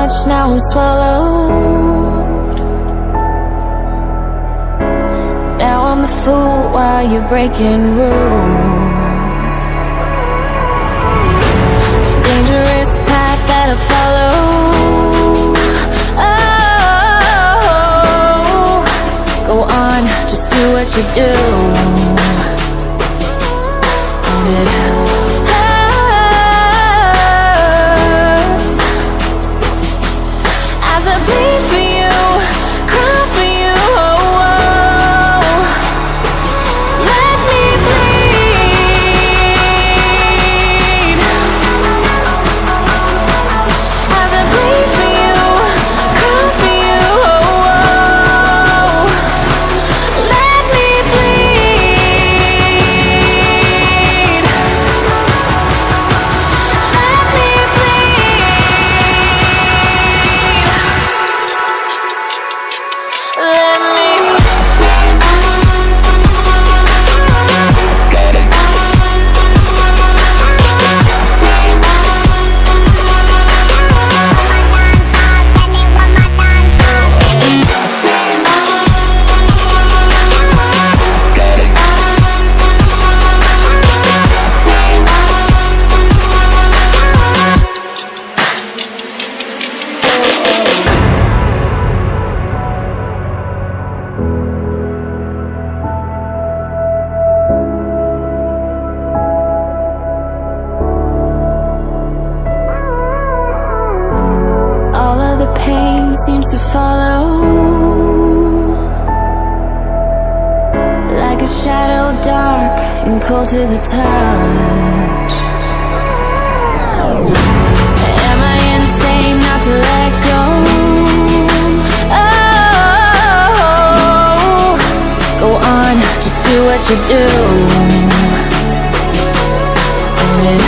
much, now I'm swallowed. Now I'm the fool while you're breaking rules. Dangerous path that I follow. Oh, go on, just do what you do. And it hurts as I bleed for you, cry for you. Oh, oh. Let me bleed as I bleed for you, cry for you. Oh, oh. Let me bleed. Let me all of the pain seems to follow, like a shadow, dark and cold to the touch. Am I insane not to let go? Oh, go on, just do what you do. And it